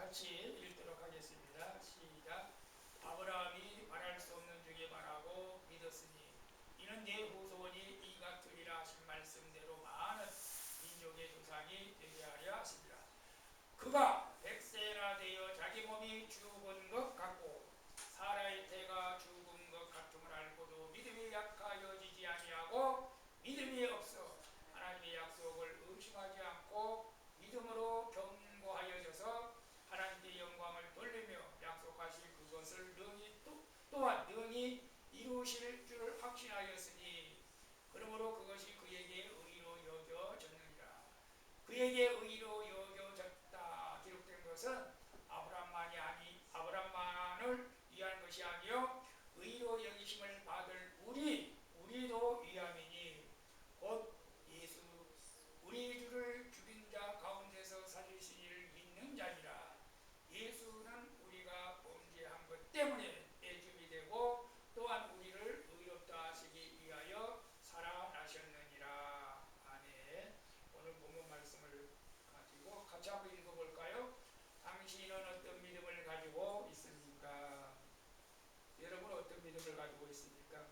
같이 읽도록 하겠습니다. 시작. 아브라함이 말할 수 없는 중에 말하고 믿었으니 이는 내 후손이 이 같으리라 하신 말씀대로 많은 민족의 조상이 되게 하려 하십니다. 그가 100세나 되어 자기 몸이 죽은 것 같고 사라의 태가 죽은 것 같음을 알고도 믿음이 약하여지지 아니하고 믿음이 없어 하나님의 약속을 의심하지 않고 믿음으로 견고하여져서 하나님께 영광을 돌리며 약속하실 그것을 또한 능히 이루실 줄 확신하였으니 그러므로 그것이 그에게 의로 여겨졌느니라. 그에게 의로 여겨졌다 기록된 것은 아브라함만을 위한 것이 아니요 의로 여기심을 받을 우리도 위함이니 곧 예수 우리 주를 죽인 자 가운데서 살리신 이를 믿는 자니라. 예수는 우리가 범죄한 것 때문에 애굽이 되고 또한 우리를 의롭다 하시기 위하여 살아나셨느니라. 아멘. 오늘 본문 말씀을 가지고 같이 한번 읽어볼까요? 당신은 어떤 믿음을 가지고 있습니까? 여러분 어떤 믿음을 가지고 있습니까?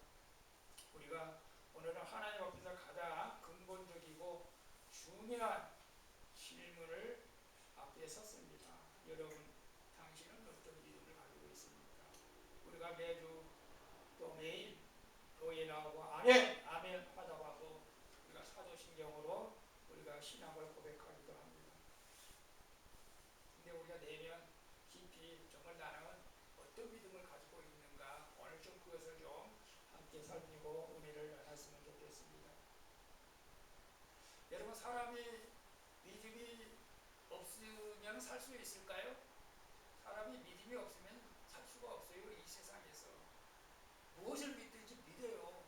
우리가 오늘은 하나님 앞에서 가장 근본적이고 중요한 질문을 앞에 섰습니다. 여러분, 당신은 어떤 믿음을 가지고 있습니까? 우리가 매주 또 매일 교회에 나오고 아멘, 아멘 하다고 하고 우리가 사도신경으로 우리가 신앙을 고백하기도 합니다. 근데 우리가 내면 깊이 정말 나는 어떤 믿음을 가지고 있는가 오늘 좀 그것을 좀 함께 살피고 은혜를 나눴으면 좋겠습니다. 여러분 사람이 믿음이 없으면 살 수 있을까요? 사람이 믿음이 없으면 살 수가 없어요. 이 세상에서 무엇을 믿든지 믿어요.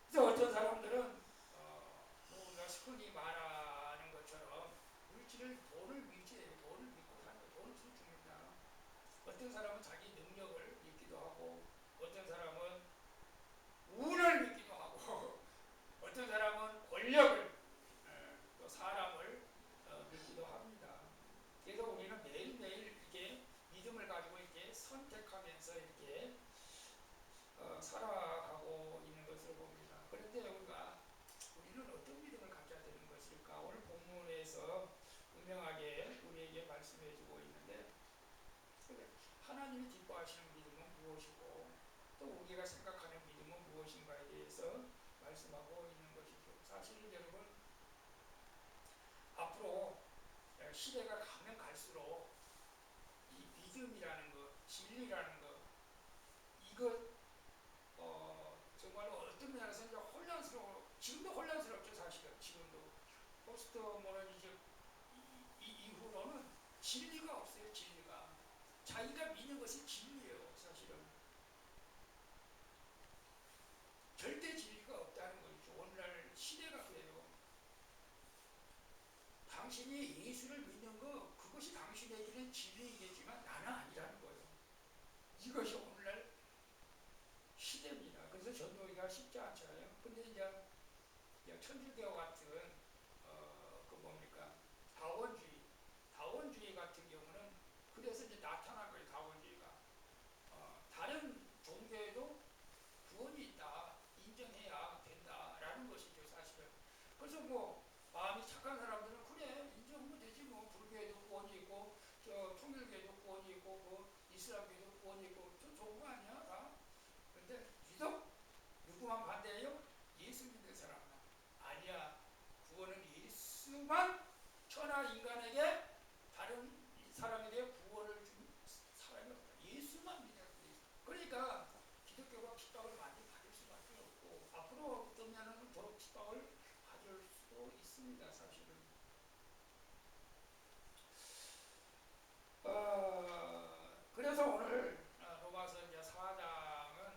그래서 어떤 사람들은 우리가 흔히 말하는 것처럼 물질을 돈을 믿지 돈을 믿고 사는 거 돈을 주면 죽는다. 어떤 사람은 자기 능력을 믿기도 하고 어떤 사람은 운을 믿기도 하고 어떤 사람은 권력을 또 사람을 믿기도 합니다. 그래서 우리는 매일매일 이렇게 믿음을 가지고 이렇게 선택하면서 이렇게 살아가고 있는 것을 봅니다. 그런데 우리는 어떤 믿음을 가져야 되는 것일까? 오늘 본문에서 분명하게 우리에게 말씀해주고 있는데 하나님이 기뻐하시는 믿음은 무엇이고 또 우리가 생각하는 믿음은 무엇인가에 대해서 말씀하고 있는 것이죠. 사실 여러분 앞으로 시대가 가면 갈수록 이 믿음이라는 것, 진리라는 것, 이것 정말로 어떤 면에서 이제 지금도 혼란스럽죠. 사실은 지금도 포스트 모더니즘 이후로는 진리가 없어요. 진리가 자기가 믿는 것이 진리예요. 사실은 절대 진리가 없다는 거죠. 오늘날 시대가 그래요. 당신이 예수를 믿는 거 그것이 당신에게는 진리이겠지만 나는 아니라는 거예요. 이것이 오늘날 시대입니다. 그래서 전도기가 쉽지 않잖아요. 근데 이제 천주교 같은 그 뭡니까 다원주의 같은 경우는 그래서 이제 나타난 거예요. 다원주의가 다른 종교에도 구원이 있다 인정해야 된다라는 것이죠. 사실은 그래서 뭐 마음이 착한 사람들은 그래 인정하면 되지 뭐 불교에도 구원이 있고 저 통일교에도 구원이 있고 뭐 이슬람교에도 구원이 있고 좀 좋은 거 아니야 다. 근데 유독 누구만 반대해요? 예수 믿는 사람만. 아니야. 구원은 예수만 천하 인간에게 다른 사람에게 구원을 준 사람이 없다. 예수만 믿어야 돼. 그러니까 기독교가 핍박을 많이 받을 수밖에 없고 앞으로 어떤 면은 더 핍박을 받을 수도 있습니다. 사실은. 그래서 오늘 로마서 이제 4장은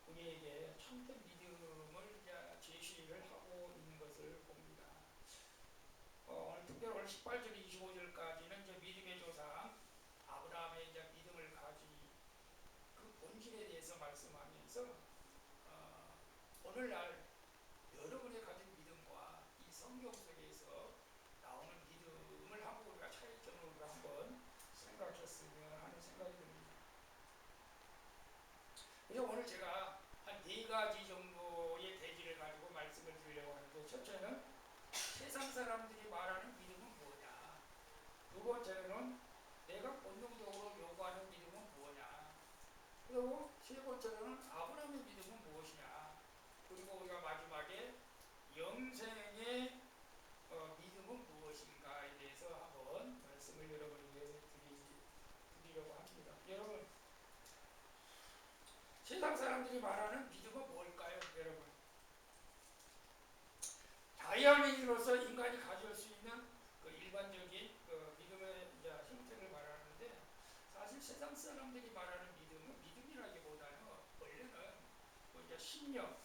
우리에게 참된 믿음을 이제 제시를 하고 있는 것을 봅니다. 오늘 특별히 오늘 18절 25절까지는 이제 믿음의 조상 아브라함의 이제 믿음을 가진 그 본질에 대해서 말씀하면서 오늘날 여러분의 가진 믿음과 이 성경 속에서 나오는 믿음을 한번 우리가 차이점을 우리가 한번 그래서 오늘 제가 한 네 가지 정도의 대지를 가지고 말씀을 드리려고 하는데, 첫째는 세상 사람들이 말하는 믿음은 뭐냐, 두 번째는 내가 본능적으로 요구하는 믿음은 뭐냐, 그리고 세 번째로는 아브라함의 믿음은 무엇이냐, 그리고 우리가 마지막에 영생의 믿음은 무엇인가에 대해서 한번 말씀을 여러분에게 드리려고 합니다. 여러분, 세상 사람들이 말하는 믿음은 뭘까요? 여러분, 자연인으로서 인간이 가질 수 있는 그 일반적인 그 믿음의 형태를 말하는데, 사실 세상 사람들이 말하는 믿음은 믿음이라기보다는 원래는 뭐 이제 신념,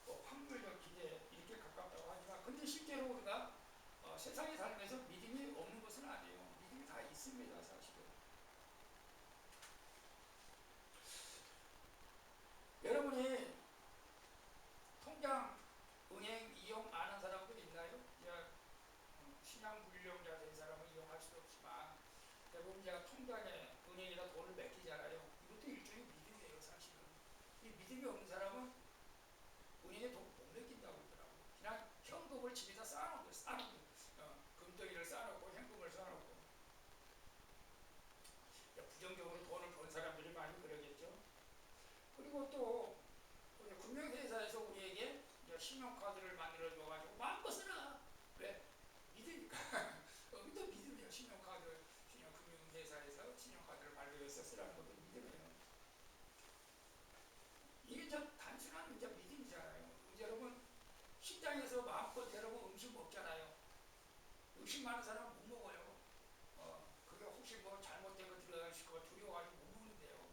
뭐 확률적 기대 이렇게 가깝다고 하지만, 근데 실제로 우리가 세상에 살면서 믿음이 없는 것은 아니에요. 믿음이 다 있습니다, 사실은. 여러분이 통장, 은행 이용 아는 사람들 있나요? 신용 불량자 된 사람은 이용할 수도 없지만, 대부분 제가 통장에 은행에다 돈을 맡기잖아요. 이것도 일종의 믿음이에요, 사실은. 이 믿음이 없는 사람은 은행에 돈 못 맡긴다고 그러더라고요. 그냥 현금을 집에다 쌓아놓고, 금덩이를 쌓아놓고 현금을 쌓아놓고, 부정적으로 돈을 번 사람들이 많이 그러겠죠. 그리고 또 금융회사에서 우리에게 신용카드를 만들어줘가지고 마음껏 쓰라. 왜? 믿으니까. 또 믿음이에요. 신용카드, 금융회사에서 신용카드를 발급해서 쓰라는 것도 믿음이에요. 이게 단순한 믿음이잖아요. 여러분, 식당에서 마음껏 여러분 음식 먹잖아요. 의심 많은 사람은 못 먹어요. 그게 혹시 뭐 잘못된 거 들어가실까 두려워가지고 못 먹는데요.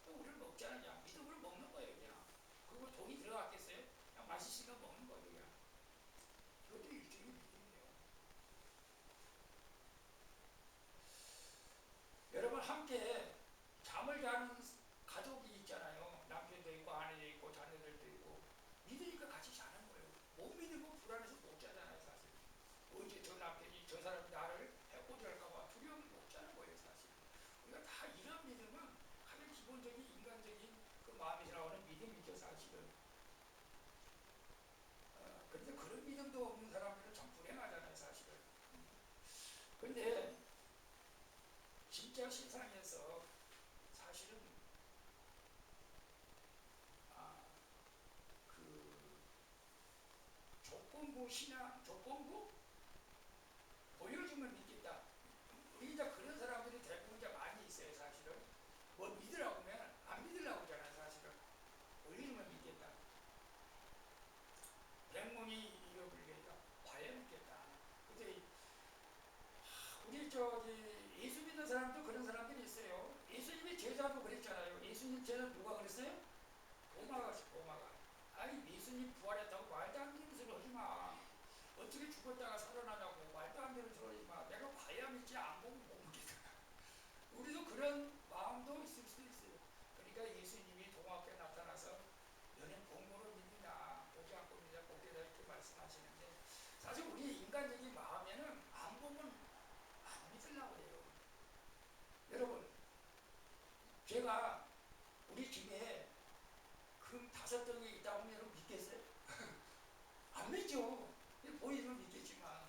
또 우리는 먹잖아요. 그냥 믿음으로 먹는 거예요, 그냥. 그리고 돈이 들어갔겠어요? 그냥 맛있으니까 먹는 거예요, 그냥. 이것도 일종의 믿음이에요. 여러분, 함께 잠을 자는 가족이 있잖아요. 남편도 있고 아내도 있고 자녀들도 있고. 믿으니까 같이 자는 거예요. 못 믿으면 불안해서 못 자잖아요, 사실. 언제 저 남편이 저 사람이 나를 해코지할까봐 두려우면 못 자는 거예요, 사실. 우리가 다 이런 믿음은 가장 기본적인 인간적인 그 마음에서 나오는 믿음이죠, 사실은. 그런데 그런 믿음도 없는 사람들은 참 불행하잖아요, 사실은. 그런데 진짜 세상에서 사실은 아, 그 조건부 신앙, 조건부 보여주면 믿겠다. 우리 이제 그런 사람들이 대부분 이제 많이 있어요, 사실은. 뭘 믿으라고 하면 안 믿으려고 하잖아요, 사실은. 보여주면 믿겠다. 백문이 이어불겠다. 과연 믿겠다. 근데 우리 예수 믿는 사람도 그런 사람들이 있어요. 예수님의 제자도 그랬잖아요. 예수님 제자 누가 그랬어요? 도마가. 아니, 예수님 부활했다고 말도 안 되는 소리 하지 마. 어떻게 죽었다가 살아나냐고 말도 안 되는 소리 하지 마. 내가 봐야 믿지 안 보면 못 믿겠다. 우리도 그런 마음도 있을 수도 있어요. 그러니까 예수님이 도마께 나타나서 너는 본고로 믿느냐 보지 않고 믿냐 보게 될 이렇게 말씀하시는데, 사실 우리 인간적인 마음에는 안 보면 안 믿으려고 해요. 여러분, 제가 우리 집에 금 5덩이 있다고 하면 여러분 믿겠어요? 안 믿죠. 보이면 믿겠지만.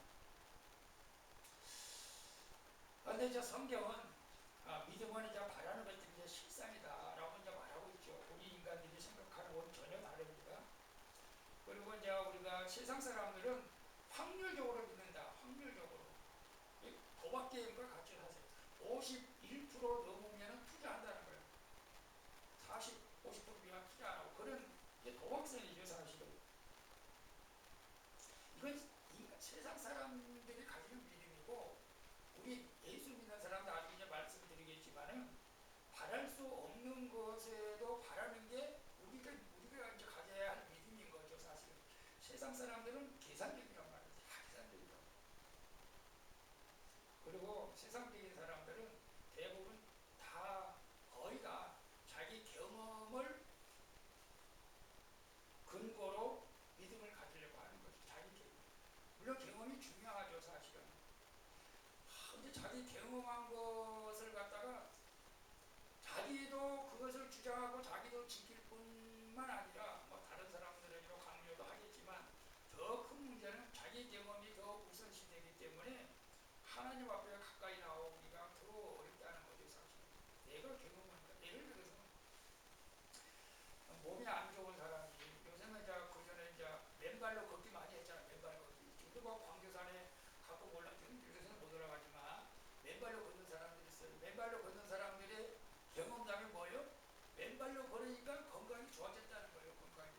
그런데 이제 성경은 믿음은 이제 바라는 것들이 이제 실상이다라고 이제 말하고 있죠. 우리 인간들이 생각하는 건 전혀 다릅니다. 그리고 이제 우리가 세상 사람들은 확률적으로 믿는다. 확률적으로. 도박 게임과 같이 하세요. 51% 넘으면 투자한다는 거예요. 40, 50% 미만 투자 안 하고. 그런 도박성이죠, 사실은. 이건 세상 사람들이 가지는 믿음이고, 우리 예수 믿는 사람들 나중에 이제 말씀드리겠지만은, 바랄 수 없는 것에도 바라는 게 우리가 이제 가져야 할 믿음인 거죠, 사실은. 세상 사람들은 계산적이란 말이에요. 다 계산적이라고. 그리고 세상적인 사람들은 대부분 다 거의 다 자기 경험을 근거로 믿음을 가지려고 하는 거죠. 자기 경험. 물론 경험이 중요하죠, 사실은. 근데 자기 경험한 것을 갖다가 자기도 그것을 주장하고 자기도 지킬 뿐 뿐만 아니라 뭐 다른 사람들에게도 강조도 하겠지만 더 큰 문제는 자기 경험이 더 우선시 되기 때문에 하나님 앞에 가까이 나오기가 더 어렵다는 거죠. 사실 내가 경험하니까 예를 들어서 몸이 안 좋은 사람이 요새는 이제 그전에 이제 맨발로 걷기 많이 했잖아. 맨발 걷기. 지금도 뭐 광교산에 가끔 올라 요새는 못 올라가지만 맨발로 걷는 사람들이 있어요. 맨발로 걷는 사람들의 경험담이 뭐예요? 맨발로 걸으니까 건강이 좋아졌다는 거예요. 건강이.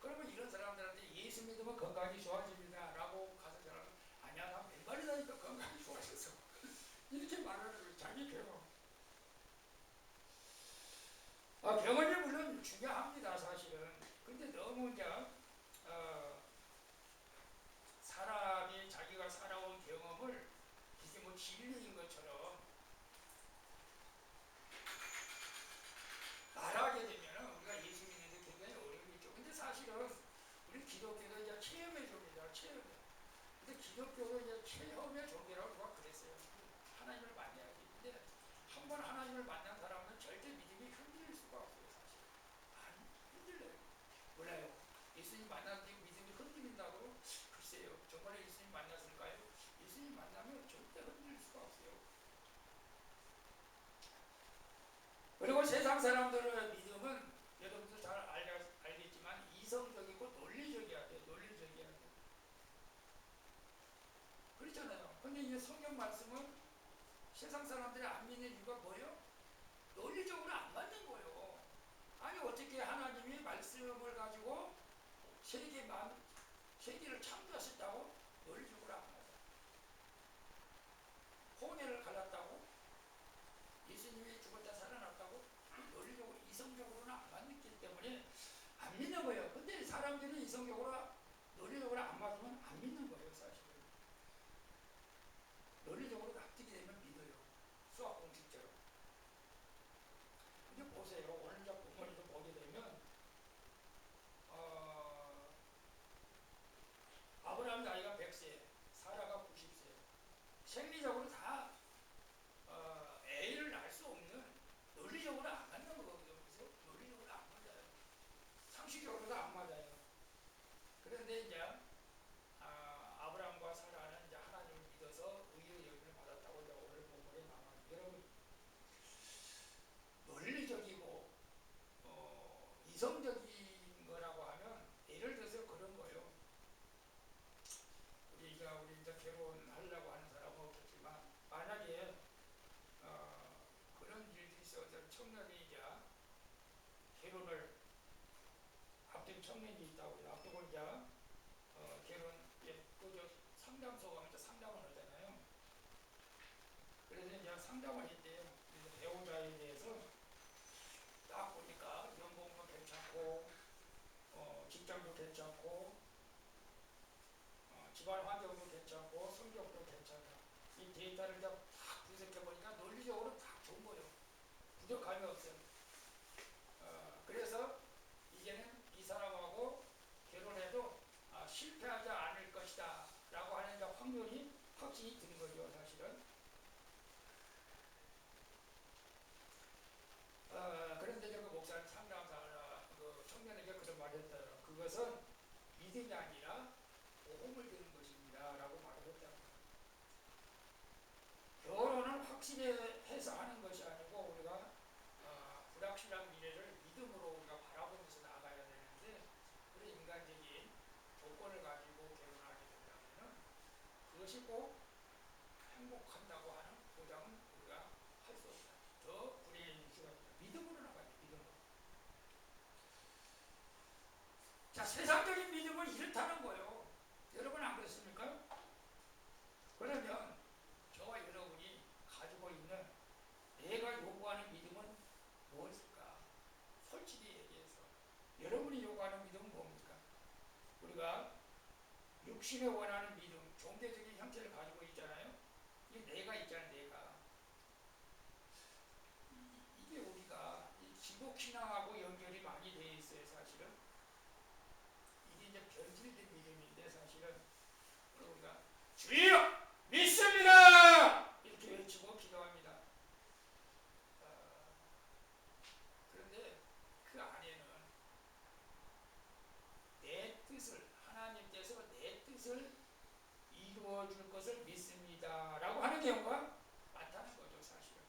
그러면 이런 사람들한테 예수 믿으면 건강이 좋아집니다 라고 가서 저는 아니야 나 맨발로 다니까 건강이 좋아졌어 이렇게 말하는 거예요. 자기 경험. 경험이 물론 중요합니다. 사실은. 근데 너무 이제 사람이 자기가 살아온 경험을 이게 뭐 진리인 것처럼 말하게 되면 우리가 예수 믿는데 굉장히 어렵겠죠. 근데 사실은 우리 기독교도 이제 체험의 종교죠. 체험. 근데 기독교도 이제 체험의 종교라고 누가 그랬어요. 하나님을 만나야지. 근데 한 번 하나님을 만난 사람은 절대 믿음이 흔들릴 수가 없어요. 사실. 안 흔들려요. 몰라요. 예수님 만난 뒤 믿음이 흔들린다고? 글쎄요. 정말 예수님 만났을까요? 예수님 만나면 절대 흔들릴 수가 없어요. 그리고 세상 사람들의 믿음은 여러분도 잘 알겠지만 이성적이고 논리적이어야 돼요. 논리적이어야 돼요. 그렇잖아요. 근데 이 성경 말씀은 세상 사람들이 안 믿는 이유가 뭐예요? 논리적으로 안 맞는 거예요. 아니 어떻게 하나님이 말씀을 가지고 세계를 창조하셨다고? 논리적으로 안 맞아요. 홍해를 갈랐다고? 예수님이 죽었다 살아났다고? 논리적으로 이성적으로는 안 맞기 때문에 안 믿는 거예요. 근데 사람들이 이성적으로 논리적으로 안 맞으면 안 믿는 거예요. 사실은. 논리적으로 납득이 되면 믿어요. 수학 공식처럼. 근데 보세요. 오늘 이제 본문에도 보게 되면 아브라함 나이가 100세, 사라가 90세. 생리적으로 다 애를 낳을 수 없는 논리적으로 안 맞는 거거든요. 그래서 논리적으로 안 맞아요. 상식적으로도 안 맞아요. 그런데 이제 아브라함과 사라는 이제 하나님을 믿어서 의의 여김을 받았다고 이제 오늘 본문에 나와요. 여러분 논리적이고 이성적인 거라고 하면 예를 들어서 그런 거예요. 우리 이제 결혼하려고 하는 사람은 없겠지만 만약에 그런 일이 있어서 청년이 이제 결혼을 앞둔 청년이 있다고 해요. 앞두고 이제 결혼 그저 상담소 가면 상담을 하잖아요. 그래서 이제 상담을 했대요. 그래서 배우자에 대해서 딱 보니까 연봉도 괜찮고 직장도 괜찮고 집안 환경도 괜찮고 성격도 괜찮아. 이 데이터를 딱 분석해 보니까 논리적으로 다 좋은 거예요. 부족함이 없어요. 그래서 이제는 이 사람하고 결혼해도 실패하지 않을 것이다 라고 하는 확률이 확신이 드는 거죠. 사실은. 그런데 그 목사님 상담사 그 청년에게 그런 말을 했어요. 그것은 믿음이 아니라 보험을 드는 것입니다 라고 말을 했다고. 결혼은 확신해서 하는 것이 아니고 우리가 불확실한 미래를 믿음으로 우리가 바라보면서 나가야 되는데 그런 인간적인 조건을 가지고 결혼하게 된다면 그것이 꼭 행복한다고 하는 보장은 우리가 할 수 없다. 더 불행해질 수가 있다. 믿음으로 나가야 돼. 믿음으로. 자, 세상적인 믿음은 이렇다는 거예요. 여러분 안 그렇습니까? 그러면 저와 여러분이 가지고 있는 내가 요구하는 믿음은 무엇일까? 솔직히 얘기해서 여러분이 요구하는 믿음은 뭡니까? 우리가 육신에 원하는 믿음, 종교적인 형태를 가지고 있잖아요. 이게 내가 있잖아요. 내가. 이게 우리가 기독신앙하고 연결이 많이 돼 있어요. 사실은. 이게 이제 변질된 믿음인데 사실은 우리가 주여 믿습니다 이렇게 외치고 기도합니다. 그런데 그 이루어줄 것을 믿습니다. 라고 하는 경우가 많다는 거죠, 사실은.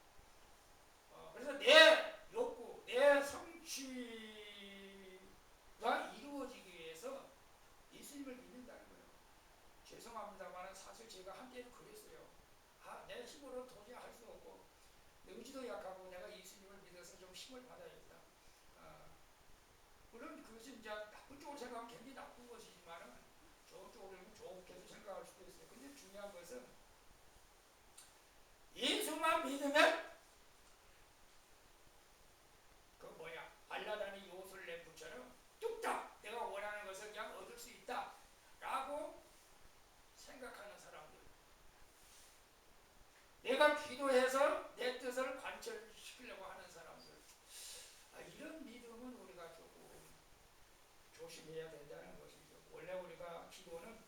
그래서 내 욕구, 내 성취가 이루어지기 위해서 예수님을 믿는다는 거예요. 죄송합니다만 사실 제가 한때는 그랬어요. 내 힘으로 도저히 할 수 없고 의지도 약하고 내가 예수님을 믿어서 좀 힘을 받아야겠다. 물론 그것이 이제 나쁜 쪽으로 생각하면 굉장히 나쁜 것이지만은 좋은 쪽으로 좋게 생각할 수도 있어요. 근데 중요한 것은 예수만 믿으면 그 뭐야 알라다니 요술 램프처럼 뚝딱 내가 원하는 것을 그냥 얻을 수 있다 라고 생각하는 사람들, 내가 기도해서 내 뜻을 관철시키려고 하는 사람들, 이런 믿음은 우리가 조금 조심해야 된다는 것이죠. 원래 우리가 기도는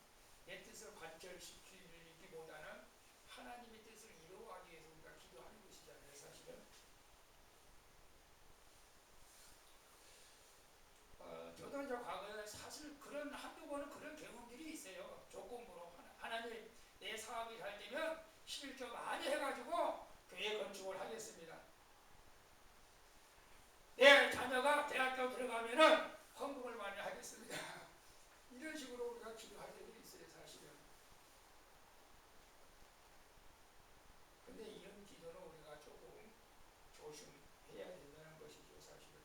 내 뜻을 관철시키기보다는 하나님의 뜻을 이루어가기 위해서 우리가 기도하는 것이잖아요, 사실은. 저도 이제 과거에 사실 그런 한두 번은 그런 경험들이 있어요. 조건부로 하나님 내 사업이 잘 되면 11조 많이 해가지고 교회 건축을 하겠습니다. 내 자녀가 대학교 들어가면은 헌금을 많이 하겠습니다. 이런 식으로 우리가 기도할 때도 있어요, 사실은. 근데 이런 기도는 우리가 조금 조심해야 된다는 것이죠, 사실은.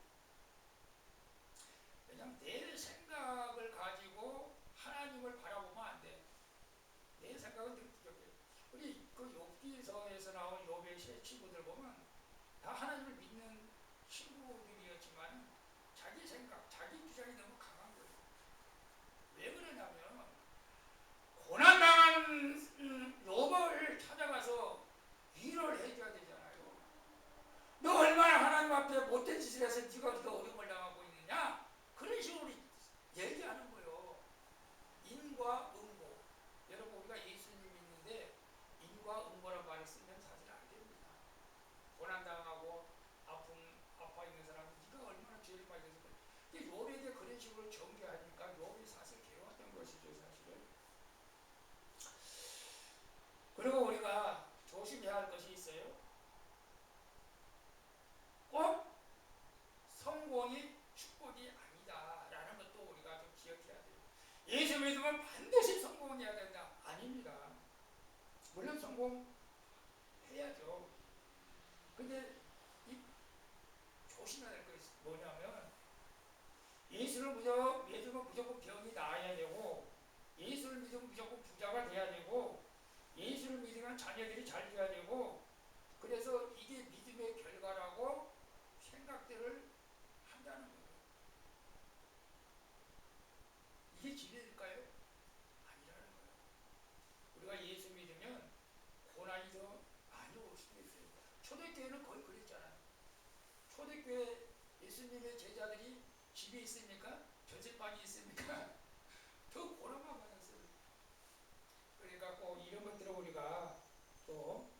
왜냐하면 내 생각을 가지고 하나님을 바라보면 안 돼. 내 생각은 늘 부족해. 우리 그 욥기서에서 나온 욥의 세 친구들 보면 다 하나님을 믿는 친구들이었지만 자기 생각, 자기 주장이 너무 강한 거예요. 왜 그러냐면 고난당한 욥을 찾아가서 위로를 해줘야 되잖아요. 너 얼마나 하나님 앞에 못된 짓을 해서 네가 어디가 어려움을 당하고 있느냐? 그런 식으로 얘기하는 거예요. 인과 응고. 여러분 우리가 예수님 믿는데 인과 응고라고 말을 쓰면 사실 안 됩니다. 고난당하고 아파 있는 사람은 네가 얼마나 죄를 많이 해서 그래. 욥에게 그런 식으로 전개하니까 욥이 사실 괴로웠던 것이죠, 사실은. 그리고 우리가 조심해야 할 것이 있어요. 꼭 성공이 축복이 아니다라는 것도 우리가 좀 기억해야 돼요. 예수 믿으면 반드시 성공해야 된다. 아닙니다. 물론 성공해야죠. 근데 이 조심해야 될 것이 뭐냐면 예수를 믿으면 무조건 병이 나아야 되고, 예수를 믿으면 무조건 부자가 돼야 되고, 예수를 믿으면 자녀들이 잘 돼야 되고, 그래서 이게 믿음의 결과라고 생각들을 한다는 거예요. 이게 진리일까요? 아니라는 거예요. 우리가 예수 믿으면 고난이 더 많이 올 수도 있어요. 초대교회는 거의 그랬잖아요. 초대교회 예수님의 제자들이 집에 있습니까? 전세방이 있습니까? 더 고난만 받았어요. 그러니까 꼭 이런 것들을 우리가 또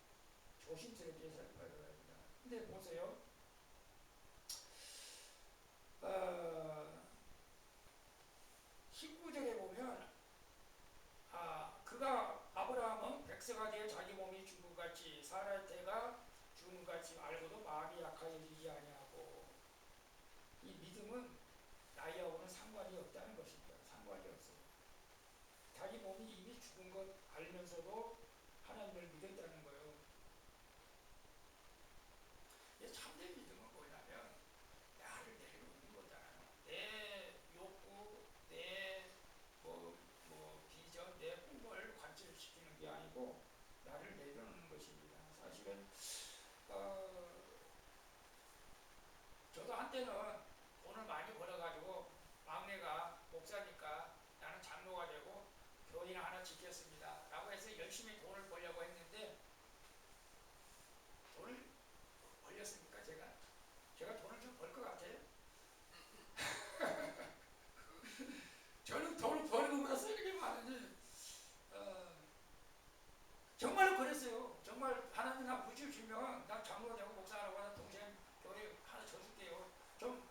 조심스럽게 살펴야 됩니다. 근데 보세요. 19절에 보면 그가 아브라함은 백세가 되어 자기 몸이 죽음같이 사라의 때가 죽음같이 알고도 마음이 약하여지지 아니하고, 이 믿음은 나이하고는 상관이 없다는 것입니다. 상관이 없어요. 자기 몸이 이미 죽은 것 알면서도 하나님을 믿었다는 거예요. 참된 믿음은 뭐냐면 나를 내려놓는 거잖아요. 내 욕구, 내 비전, 내 꿈을 관철시키는 게 아니고 나를 내려놓는 것입니다. 사실은 저도 한때는 돈을 많이 벌어가지고 막내가 목사니까 나는 장로가 되고 교인 하나 짓겠습니다 라고 해서 열심히 돈을 벌려고 했는데, 돈을 벌렸습니까? 제가 돈을 좀 벌 것 같아요? 저는 돈을 버는 것보다 쓰는 게 많으니 정말 그랬어요. 정말 하나님 나 무지 주면 나 장로가 되고 목사라고 하는 동생 교회 하나 줘 줄게요. 좀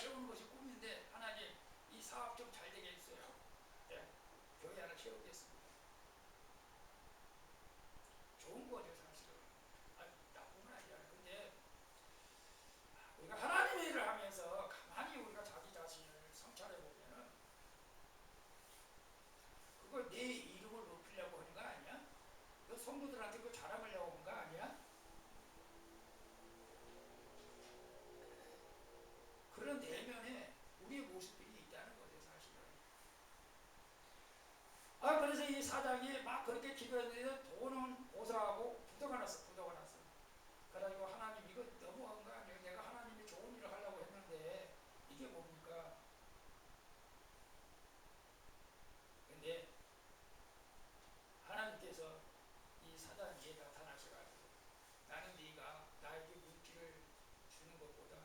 세우는 것이 꿈인데 하나님 이 사업 좀 잘 되게 해주세요. 예, 교회 하나 세우겠습니다. 좋은 거죠 사실은. 나쁜 건 아니잖아요. 근데 우리가 하나님의 일을 하면서 가만히 우리가 자기 자신을 성찰해 보면은 그걸 내 이름을 높이려고 하는 거 아니야? 너 성도들한테 그거 자랑하려고 하는 거 아니야? 그런 내면에 우리의 모습들이 있다는 거죠 사실은. 그래서 이 사장이 막 그렇게 기도했는데 돈은 보상하고 부도가 났어. 그래가지고 하나님 이거 너무한 거 아니에요? 내가 하나님이 좋은 일을 하려고 했는데 이게 뭡니까? 근데 하나님께서 이 사장에게 나타나셔가지고 나는 네가 나에게 물기를 주는 것보다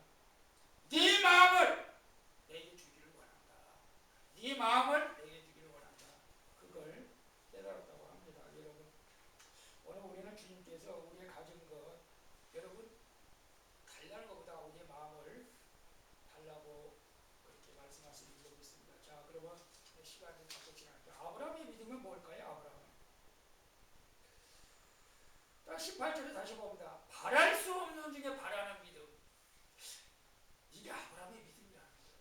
네 마음을 내게 주기를 원한다. 네 마음을 내게 주기를 원한다. 그걸 깨달았다고 합니다. 여러분 오늘 우리는 주님께서 우리의 가진 것 여러분 달라는 것보다 우리의 마음을 달라고 그렇게 말씀하시는 줄 믿습니다. 자, 그러면 시간이 자꾸 지나니까 아브라함의 믿음은 뭘까요? 아브라함은 18절에 다시 봅니다. 바랄 수 없는 중에 바라는 믿음. 이게 아브라함의 믿음이라는 거예요.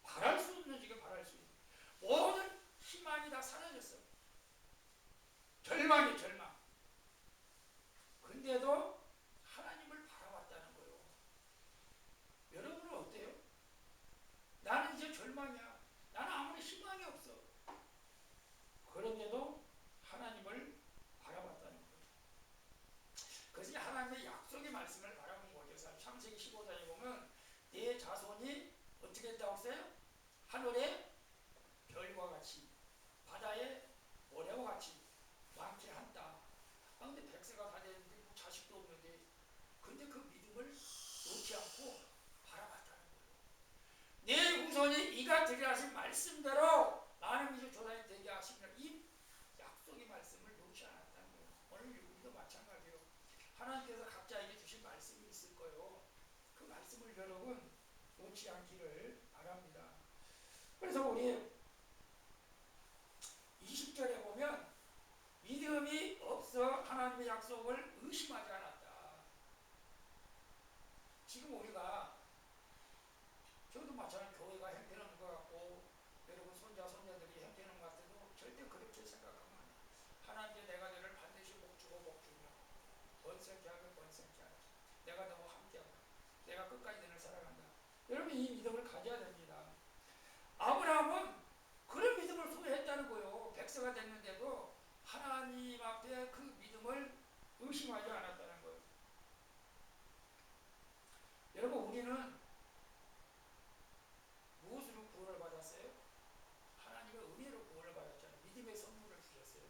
바랄 수 없는 중에 바랄 수 있는. 모든 희망이 다 사라졌어. 절망. 근데도 하나님을 바라봤다는 거예요. 여러분은 어때요? 나는 이제 절망이야. 나는 아무리 희망이 없어. 그런데도 하나님을 바라봤다는 거예요. 그것이 하나님의 약속의 말씀을 바라본 거죠. 창세기 15장에 보면 내 자손이 어떻게 했다고 했어요? 하늘의 별과 같이 바다의 모래와 같이 많게 한다. 근데 100세가 다 됐는데 자식도 없는데 근데 그 믿음을 놓지 않고 바라봤다는 거예요. 내 후손이 이가 되리라 하신 말씀대로 많은 민족 조상이 되게 하시면 이 약속의 말씀을 놓지 않았다는 거예요. 오늘 우리도 마찬가지예요. 하나님께서 각자에게 주신 말씀이 있을 거예요. 그 말씀을 여러분 놓지 않기를 바랍니다. 그래서 우리 20절에 보면 믿음이 없어 하나님의 약속을 의심하지 않았다. 지금 우리가 저도 마찬가지로 교회가 형편없는 것 같고 여러분 손자들이 형편없는 것 같아도 절대 그렇게 생각하면 안 돼. 하나님께 내가 너를 반드시 복주고 복주며 번성케 하면 번성케 하라. 내가 너와 함께하다. 내가 끝까지 너를 사랑한다. 여러분 이 믿음을 가져야 됩니다. 아브라함은 그런 믿음을 소유했다는 거예요. 백세가 됐는데도 하나님 앞에 그 믿음을 의심하지 않았다는 거예요. 여러분 우리는 무엇으로 구원을 받았어요? 하나님의 은혜로 구원을 받았잖아요. 믿음의 선물을 주셨어요.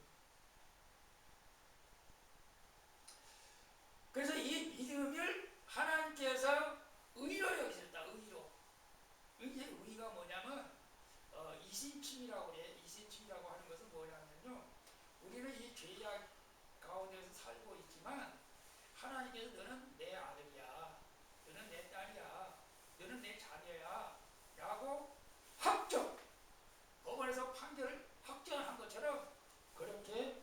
그래서 이 믿음을 하나님께서 의로 여기셨다. 이게 의가 뭐냐면 이신칭이라고 그래. 이신칭이라고 하는 것은 뭐냐면요. 우리는 이 죄악 가운데서 살고 있지만 하나님께서 너는 내 아들이야. 너는 내 딸이야. 너는 내 자녀야. 라고 법원에서 판결을 확정한 것처럼 그렇게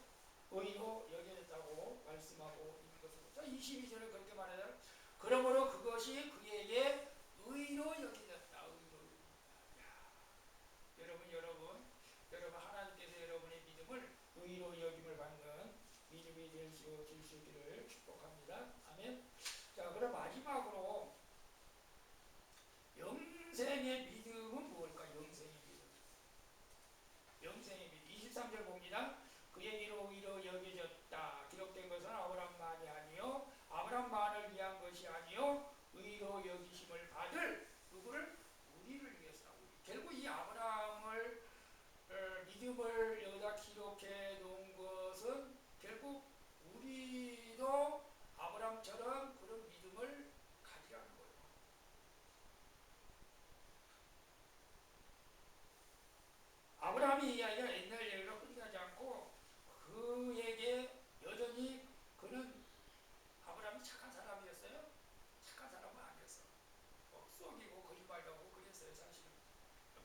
의로 여겨졌다고 말씀하고 있는 것입니다. 22절에 그렇게 말해요. 그러므로 그것이 그에게 의로 여겨졌다. 여러분 하나님께서 여러분의 믿음을 의로 여김을 받는 믿음이 될 수 있기를 축복합니다. 아멘. 자, 그럼 마지막으로 영생의 믿음은 무엇일까? 영생의 믿음 23절 봅니다. 그에게로 의로 여겨졌다. 기록된 것은 아브람만이 아니요 아브람만을 위한 것이 아니요 의로 여기심을 받을 누구를? 우리를 위해서다. 결국 이 아브라함을 믿음을 여기다 기록해 놓은 것은 결국 우리도 아브라함처럼 그런 믿음을 가지라.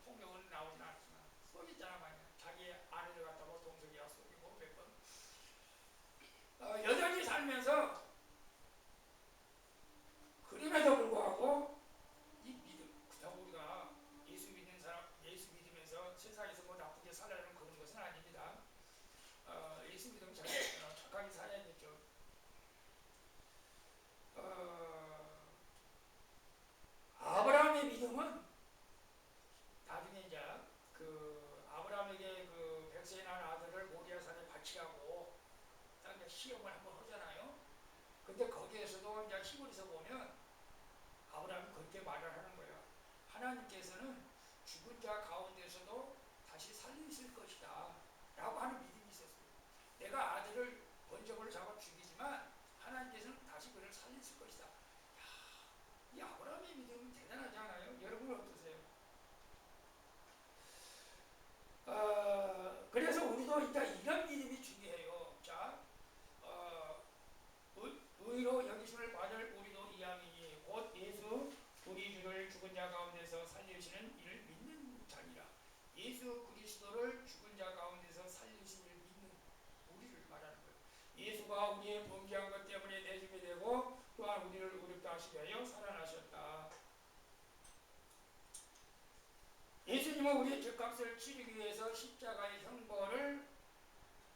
폭력은 나오진 않지만 속였잖아 말이야. 자기 아내를 갖다가 동석이가 속이고 몇 번. 여전히 살면서 그럼에도 불구하고 이 믿음, 그렇다고 우리가 예수 믿는 사람, 예수 믿으면서 세상에서 뭐 나쁘게 살아가는 그런 것은 아닙니다. 예수 믿으면 착하게 살아야겠죠. 아브라함의 믿음은 나중에 이제 그 아브라함에게 그 백세에 난 아들을 모리아산에 바치라고 딱 이제 시험을 한번 하잖아요. 근데 거기에서도 이제 히브리서 보면 아브라함이 그렇게 말을 하는 거예요. 하나님께서는 죽은 자 가운데서도 다시 살리실 것이다 라고 하는 믿음이 있었어요. 내가 아들을 번적으로 잡아 죽이지만 하나님께서는 다시 그를 살리실 것이다. 이 아브라함의 믿음은 대단하지 않아요? 여러분은 어떠세요? 그래서 우리도 일단 이런 믿음이 중요해요. 자, 의로 여기심을 받을 우리도 이함이니 곧 예수 우리 주를 죽은 자 가운데서 살리시는 이를 믿는 자니라. 예수 그리스도를 죽은 자 가운데서 살리신 이를 믿는 우리를 말하는 거예요. 예수가 우리의 범죄한 것 때문에 내주게 되고 또한 우리를 의롭게 하시기 위하여 살아나셨다. 예수님은 우리의 죄값을 치르기 위해서 십자가의 형벌을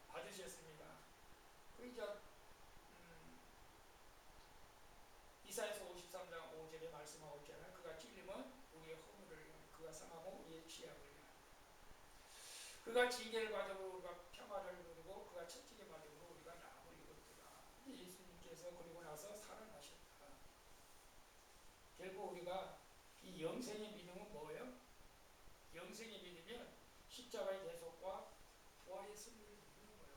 받으셨습니다. 그 이제 이사야서 53장 5절에 말씀하고 있잖아요. 그가 찔림은 우리의 허물을 위하여, 그가 상함은 우리의 취약을 위하여. 그가 징계를 받음으로 우리가 평화를 누리고 그가 채찍에 받음으로 우리가 나음을 입었더라. 예수님께서 그리고 나서 살아나셨다. 결국 우리가 이 영생의 믿음은 뭐예요? 영생의 믿으면 십자가의 대속과 부활의 승리를 믿는 거예요.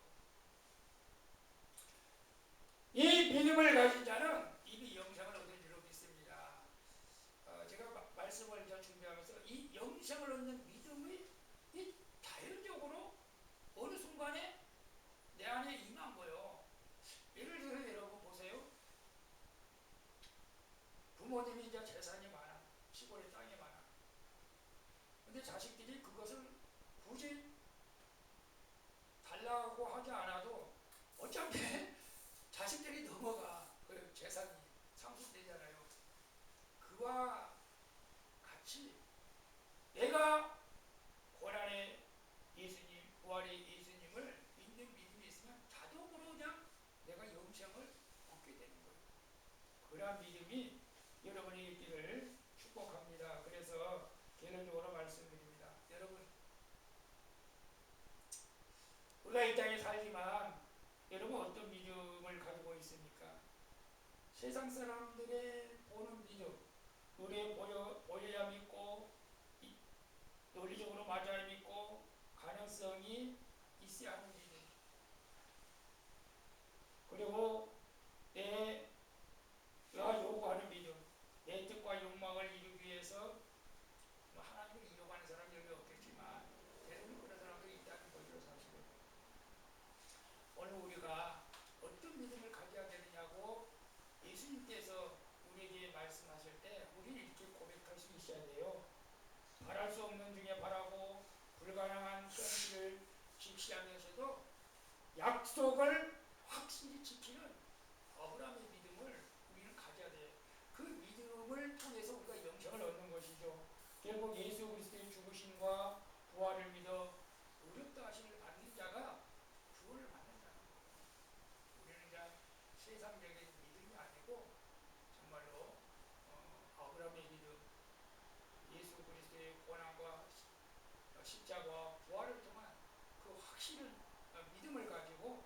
이 믿음을 가진 자는 이미 영생을 얻은 줄로 믿습니다. 제가 말씀을 준비하면서 이 영생을 얻는 믿음이 이 자연적으로 어느 순간에 내 안에 임한 거예요. 예를 들어 여러분 보세요. 부모님이 이제 재산이 많아. 시골에 땅이 많아. 근데 자식들이 그것을 굳이 달라고 하지 않아도 어차피 자식들이 넘어가. 그 재산이 상속되잖아요. 그와 같이 내가 고난의 예수님, 부활의 예수님을 믿는 믿음이 있으면 자동으로 그냥 내가 영생을 얻게 되는 거예요. 그러한 믿음이 여러분이 있기를 축복합니다. 그래서 개론적으로 말씀드립니다. 여러분, 우리가 이 땅에 살지만 여러분 어떤 믿음을 가지고 있습니까? 세상 사람들의 보는 믿음, 눈에 보여야 믿고 논리적으로 맞아야 믿고 가능성이 있어야 하는 믿음. 그리고 내가 요구하는 믿음, 내 뜻과 욕망을 이루기 위해서 하나님을 이용하는 사람이 여기 없겠지만 대부분 그런 사람들이 있다는 거죠. 사실은 오늘 우리가 어떤 믿음을 가져야 되느냐고 예수님께서 우리에게 말씀하실 때 우리는 이렇게 고백할 수 있어야 돼요. 바랄 수 없는 중에 바라고 불가능한 현실을 직시하면서도 약속을 확실히 지키는 아브라함의 믿음을 우리는 가져야 돼요. 그 믿음을 통해서 우리가 영생을 얻는 것이죠. 결국 예수 그리스도의 죽으심과 부활을 믿어 의롭다 하심을 받는 자가 구원을 받는다는 거예요. 우리는 이제 세상적인 믿음이 아니고 정말로 아브라함의 믿음, 예수 그리스도의 고난과 십자가와 부활을 통한 그 확신을 믿음을 가지고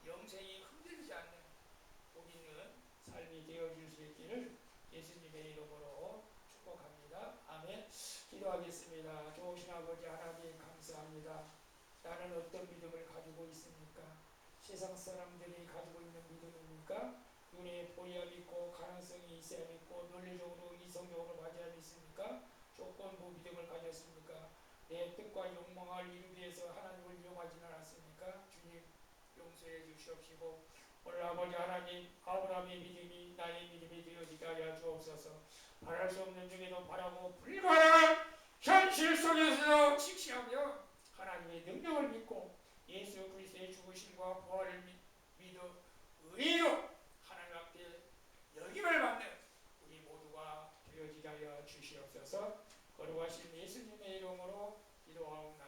영생이 흔들리지 않는 복 있는 삶이 되어질 수 있기를 예수님의 이름으로 축복합니다. 아멘. 기도하겠습니다. 좋으신 아버지 하나님 감사합니다. 나는 어떤 믿음을 가지고 있습니까? 세상 사람들이 가지고 있는 믿음입니까? 눈에 보여야 믿고 가능성이 있어야 믿고 논리적으로 이성적으로 맞아야 믿습니까? 조건부 믿음을 가졌습니까? 내 뜻과 욕망을 이루기 위해서 하나님을 이용하지는 않았습니까? 주님 용서해 주시옵시고 오늘 아버지 하나님 아브라함의 믿음이 나의 믿음이 되어지게 하여 주옵소서. 바랄 수 없는 중에도 바라고 불가능한 현실 속에서도 직시하며 하나님의 능력을 믿고 예수 그리스도의 죽으심과 부활을 믿어 의로 하나님 앞에 여김을 받는 우리 모두가 되어지게 하여 주시옵소서. 거룩하신 예수님의 이름으로 기도하옵나이다.